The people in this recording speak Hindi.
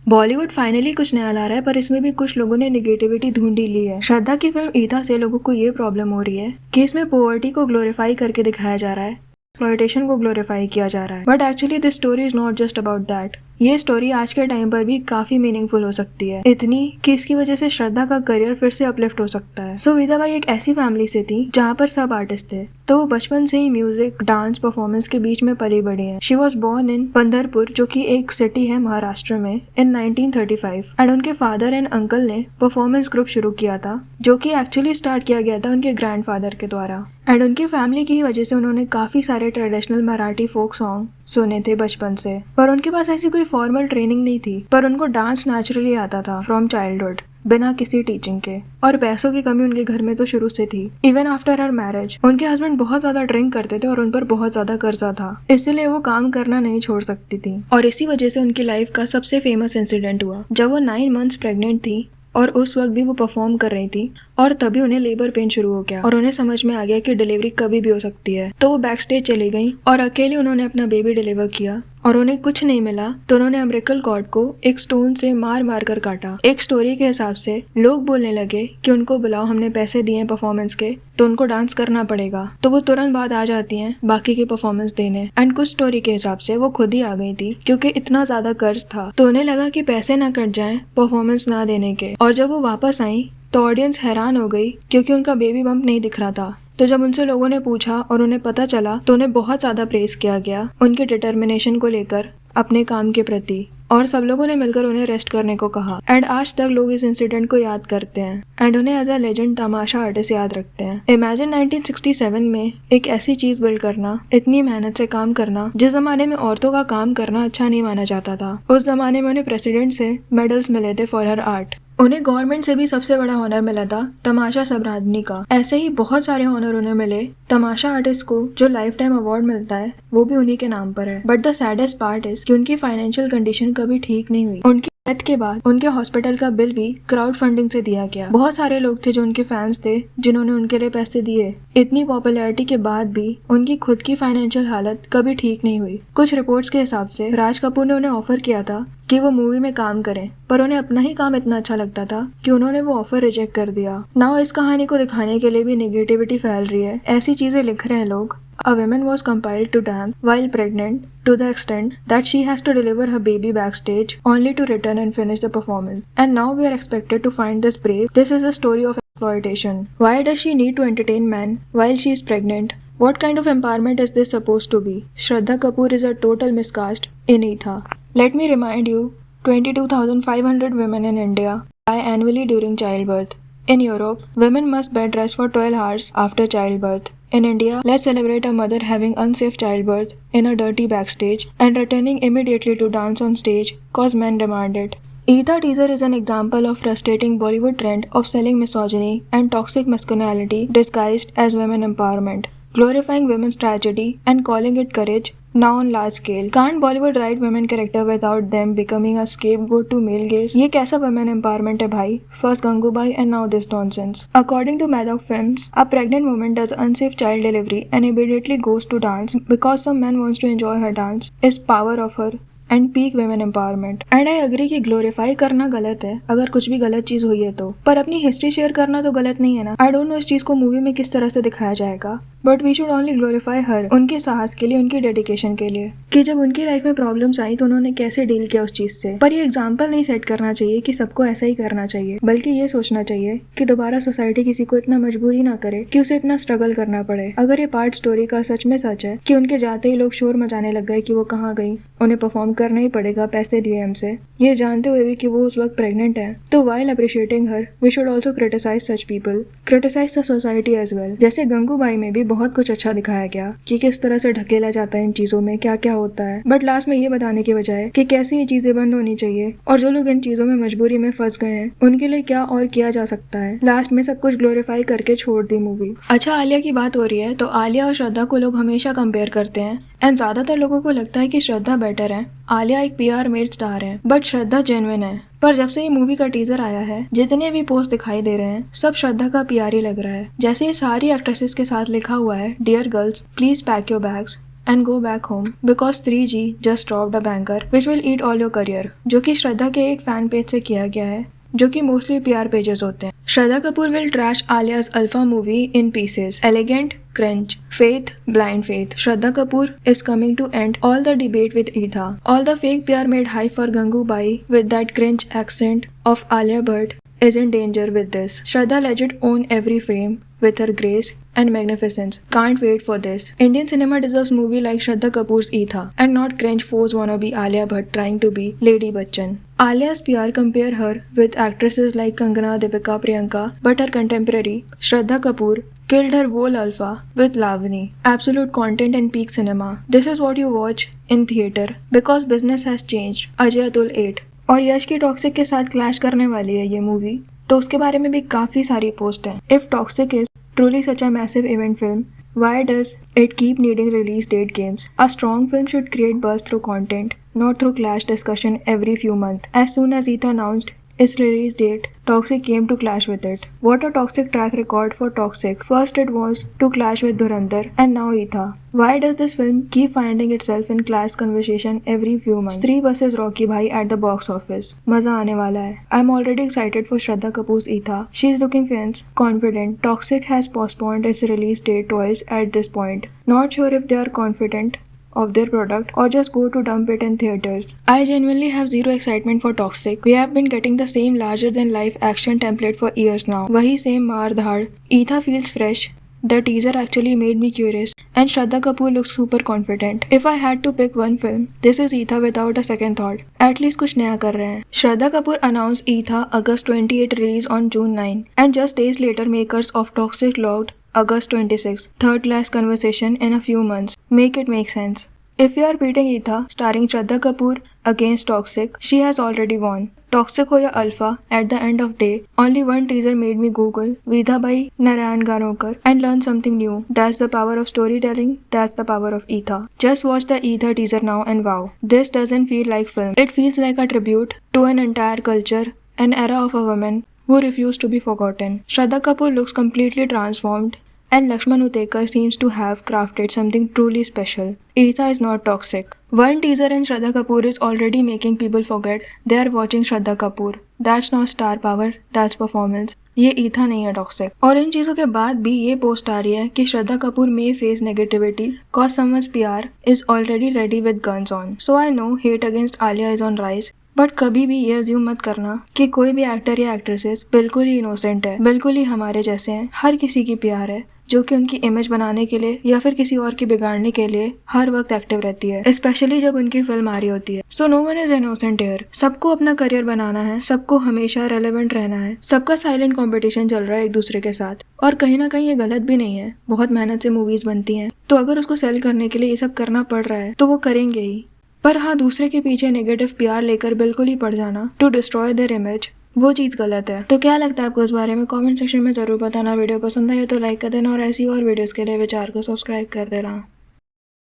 बॉलीवुड फाइनली कुछ नया ला रहा है, पर इसमें भी कुछ लोगों ने निगेटिविटी ढूंढ ही ली है। श्रद्धा की फिल्म ईदा से लोगों को ये प्रॉब्लम हो रही है कि इसमें पॉवर्टी को ग्लोरीफाई करके दिखाया जा रहा है, एक्सप्लॉयटेशन को ग्लोरीफाई किया जा रहा है। But actually this story is not just about that. ये स्टोरी आज के टाइम पर भी काफी मीनिंगफुल हो सकती है, इतनी कि इसकी वजह से श्रद्धा का करियर फिर से अपलिफ्ट हो सकता है। सो ईदा बाई एक ऐसी फैमिली से थी जहाँ पर सब आर्टिस्ट थे, तो वो बचपन से ही म्यूजिक, डांस, परफॉर्मेंस के बीच में पली बड़ी है। She was born in Pandharpur, जो कि एक सिटी है महाराष्ट्र में, इन 1935। एंड उनके फादर एंड अंकल ने परफॉर्मेंस ग्रुप शुरू किया था, जो कि एक्चुअली स्टार्ट किया गया था उनके ग्रैंडफादर के द्वारा। एंड उनकी फैमिली की ही वजह से उन्होंने काफी सारे ट्रेडिशनल मराठी फोक सॉन्ग सुने थे बचपन से। पर उनके पास ऐसी कोई फॉर्मल ट्रेनिंग नहीं थी, पर उनको डांस नेचुरली आता था फ्रॉम चाइल्डहुड, बिना किसी टीचिंग के। और पैसों की कमी उनके घर में तो शुरू से थी। इवन आफ्टर हर मैरिज उनके हस्बैंड बहुत ज्यादा ड्रिंक करते थे और उन पर बहुत ज्यादा कर्जा था, इसलिए वो काम करना नहीं छोड़ सकती थी। और इसी वजह से उनकी लाइफ का सबसे फेमस इंसिडेंट हुआ जब वो 9 मंथ्स प्रेग्नेंट थी, और उस वक्त भी वो परफॉर्म कर रही थी, और तभी उन्हें लेबर पेन शुरू हो गया और उन्हें समझ में आ गया कि डिलीवरी कभी भी हो सकती है। तो वो बैक स्टेज चली गई और अकेले उन्होंने अपना बेबी डिलीवर किया। और उन्हें कुछ नहीं मिला तो उन्होंने अम्ब्रेकल कॉर्ड को एक स्टोन से मार मार कर काटा। एक स्टोरी के हिसाब से लोग बोलने लगे कि उनको बुलाओ, हमने पैसे दिए परफॉर्मेंस के, तो उनको डांस करना पड़ेगा। तो वो तुरंत बाद आ जाती हैं बाकी के परफॉर्मेंस देने। एंड कुछ स्टोरी के हिसाब से वो खुद ही आ गई थी, क्योंकि इतना ज्यादा कर्ज था, तो उन्हें लगा कि पैसे ना कट जाएं परफॉर्मेंस ना देने के। और जब वो वापस आई तो ऑडियंस हैरान हो गई, क्योंकि उनका बेबी बम्प नहीं दिख रहा था। तो जब उनसे लोगों ने पूछा और उन्हें पता चला, तो उन्हें बहुत ज्यादा प्रेज किया गया उनके डिटर्मिनेशन को लेकर अपने काम के प्रति, और सब लोगों ने मिलकर उन्हें रेस्ट करने को कहा। एंड आज तक लोग इस इंसिडेंट को याद करते हैं एंड उन्हें as a legend tamasha artist याद रखते हैं। इमेजिन 1967 में एक ऐसी चीज बिल्ड करना, इतनी मेहनत से काम करना, जिस जमाने में औरतों का काम करना अच्छा नहीं माना जाता था। उस जमाने में उन्हें प्रेसिडेंट से मेडल्स मिले थे फॉर हर आर्ट। उन्हें गवर्नमेंट से भी सबसे बड़ा ऑनर मिला था तमाशा सम्राज्ञी का। ऐसे ही बहुत सारे ऑनर उन्हें मिले। तमाशा आर्टिस्ट को जो लाइफ टाइम अवार्ड मिलता है वो भी उन्हीं के नाम पर है। But the saddest part is कि उनकी फाइनेंशियल कंडीशन कभी ठीक नहीं हुई। उनकी डेथ के बाद उनके हॉस्पिटल का बिल भी क्राउड फंडिंग से दिया गया। बहुत सारे लोग थे जो उनके फैंस थे, जिन्होंने उनके लिए पैसे दिए। इतनी पॉपुलैरिटी के बाद भी उनकी खुद की फाइनेंशियल हालत कभी ठीक नहीं हुई। कुछ रिपोर्ट्स के हिसाब से राज कपूर ने उन्हें ऑफर किया था कि वो मूवी में काम करें, पर उन्हें अपना ही काम इतना अच्छा लगता था कि उन्होंने वो ऑफर रिजेक्ट कर दिया। नाउ इस कहानी को दिखाने के लिए भी नेगेटिविटी फैल रही है। ऐसी चीजें लिख रहे हैं लोग। A woman was compelled to dance while pregnant to the extent that she has to deliver her baby backstage only to return and finish the performance. And now we are expected to find this brave. This is a story of exploitation. Why does she need to entertain men while she is pregnant? What kind of empowerment is this supposed to be? Shraddha Kapoor is a total miscast in Etha. Let me remind you, 22,500 women in India die annually during childbirth. In Europe, women must bed rest for 12 hours after childbirth. In India, let's celebrate a mother having unsafe childbirth in a dirty backstage and returning immediately to dance on stage cause men demand it. Eetha teaser is an example of frustrating Bollywood trend of selling misogyny and toxic masculinity disguised as women empowerment, glorifying women's tragedy and calling it courage. Now on large scale, can't Bollywood write women character without them becoming a scapegoat to male gaze? ये कैसा women empowerment है भाई? First Gangubai and now this nonsense. According to Maddox Films, a pregnant woman does unsafe child delivery and immediately goes to dance because some man wants to enjoy her dance is power of her and peak women empowerment. And I agree कि ग्लोरीफाई करना गलत है अगर कुछ भी गलत चीज हुई है तो, पर अपनी हिस्ट्री शेयर करना तो गलत नहीं है ना। आई डोंट नो इस चीज को मूवी में किस तरह से दिखाया जाएगा, but we should only glorify her, उनके साहस के लिए, उनकी डेडिकेशन के लिए, कि जब उनकी लाइफ में प्रॉब्लम्स आई तो उन्होंने कैसे डील किया उस चीज से। पर ये एग्जाम्पल नहीं सेट करना चाहिए कि सबको ऐसा ही करना चाहिए, बल्कि ये सोचना चाहिए कि दोबारा सोसाइटी किसी को इतना मजबूरी ना करे कि उसे इतना स्ट्रगल करना पड़े। अगर ये पार्ट स्टोरी का सच में सच है कि उनके जाते ही लोग शोर मचाने लग गए कि वो कहाँ गई, उन्हें परफॉर्म करना ही पड़ेगा पैसे दिए हमसे, ये जानते हुए भी कि वो उस वक्त प्रेग्नेंट है, तो while appreciating her, we should also criticize such people, criticize the society as well. जैसे गंगूबाई में भी बहुत कुछ अच्छा दिखाया गया कि किस तरह से ढकेला जाता है इन चीजों में, क्या क्या होता है, बट लास्ट में ये बताने के बजाय कि कैसे ये चीजें बंद होनी चाहिए और जो लोग इन चीजों में मजबूरी में फंस गए हैं उनके लिए क्या और किया जा सकता है, लास्ट में सब कुछ ग्लोरीफाई करके छोड़ दी मूवी। अच्छा, आलिया की बात हो रही है तो आलिया और श्रद्धा को लोग हमेशा कंपेयर करते हैं एंड ज्यादातर लोगों को लगता है कि श्रद्धा बेटर है, आलिया एक पीआर मेड स्टार है, बट श्रद्धा जेन्युइन है। पर जब से ये मूवी का टीजर आया है, जितने भी पोस्ट दिखाई दे रहे हैं सब श्रद्धा का पीआर ही लग रहा है। जैसे ये सारी एक्ट्रेसेस के साथ लिखा हुआ है, dear girls please pack your bags and go back home because 3G just dropped a banger which will eat all your career, जो कि श्रद्धा के एक फैन पेज से किया गया है जो कि मोस्टली पीआर पेजेस होते हैं। Shraddha Kapoor will trash Alia's Alpha movie in pieces. Elegant, cringe. Faith, blind faith. Shraddha Kapoor is coming to end all the debate with Etha. All the fake PR made hype for Gangubai with that cringe accent of Alia Bhatt is in danger with this. Shraddha legit own every frame with her grace and magnificence. Can't wait for this. Indian cinema deserves movie like Shraddha Kapoor's Etha and not cringe force wannabe Alia Bhatt trying to be Lady Bachchan. Alia's PR compare her with actresses like Kangana, Deepika, Priyanka, but her contemporary Shraddha Kapoor killed her whole alpha with Lavani. Absolute content and peak cinema. This is what you watch in theater because business has changed. Ajay Atul 8 और यश की टॉक्सिक के साथ क्लैश करने वाली है ये मूवी, तो उसके बारे में भी काफी सारी पोस्ट हैं। If toxic is truly such a massive event film, why does it keep needing release date games? A strong film should create buzz through content, not through clash discussion every few months. As soon as Etha announced its release date, Toxic came to clash with it. What a toxic track record for Toxic. First it was to clash with Dhurandhar and now Etha. Why does this film keep finding itself in clash conversation every few months? Stree vs Rocky Bhai at the box office. मजा आने वाला है. I'm already excited for Shraddha Kapoor's Etha. She's looking fierce, confident. Toxic has postponed its release date twice at this point. Not sure if they are confident of their product or just go to dump it in theaters. I genuinely have zero excitement for Toxic. We have been getting the same larger than life action template for years now. वही same मार धाड़. Etha feels fresh. The teaser actually made me curious and Shraddha Kapoor looks super confident. If I had to pick one film, this is Etha without a second thought. At least कुछ नया कर रहे हैं. Shraddha Kapoor announced Etha August 28 release on June 9 and just days later makers of Toxic logged August 26, third class conversation in a few months. Make it make sense. If you are beating Etha, starring Shraddha Kapoor against Toxic, she has already won. Toxic हो या Alpha, at the end of day, only one teaser made me Google Vidha by Narayan Ganokar and learn something new. That's the power of storytelling. That's the power of Etha. Just watch the Etha teaser now and wow. This doesn't feel like film. It feels like a tribute to an entire culture, an era of a woman who refused to be forgotten. Shraddha Kapoor looks completely transformed. And Lakshman Utekar seems to have crafted something truly special. Etha is not toxic. One teaser in Shraddha Kapoor is already making people forget they are watching Shraddha Kapoor. That's not star power, that's performance. ये Etha नहीं है toxic. और इन चीजों के बाद भी ये पोस्ट आ रही है कि Shraddha Kapoor may face negativity cause someone's PR is already ready with guns on. So I know hate against Alia is on rise. But कभी भी ये अज्यूम मत करना कि कोई भी एक्टर या एक्ट्रेसेस बिल्कुल ही इनोसेंट है, बिल्कुल ही हमारे जैसे हैं। हर किसी की प्यार है जो कि उनकी इमेज बनाने के लिए या फिर किसी और की बिगाड़ने के लिए हर वक्त एक्टिव रहती है, स्पेशली जब उनकी फिल्म आ रही होती है। So no one is innocent here. सबको अपना करियर बनाना है, सबको हमेशा रेलेवेंट रहना है। सबका साइलेंट कॉम्पिटिशन चल रहा है एक दूसरे के साथ और कहीं ना कहीं ये गलत भी नहीं है। बहुत मेहनत से मूवीज बनती हैं, तो अगर उसको सेल करने के लिए ये सब करना पड़ रहा है तो वो करेंगे ही। पर हाँ, दूसरे के पीछे नेगेटिव PR लेकर बिल्कुल ही पड़ जाना टू डिस्ट्रॉय देयर इमेज, वो चीज़ गलत है। तो क्या लगता है आपको इस बारे में? कमेंट सेक्शन में ज़रूर बताना। वीडियो पसंद आए तो लाइक कर देना और ऐसी और वीडियोस के लिए विचार को सब्सक्राइब कर देना।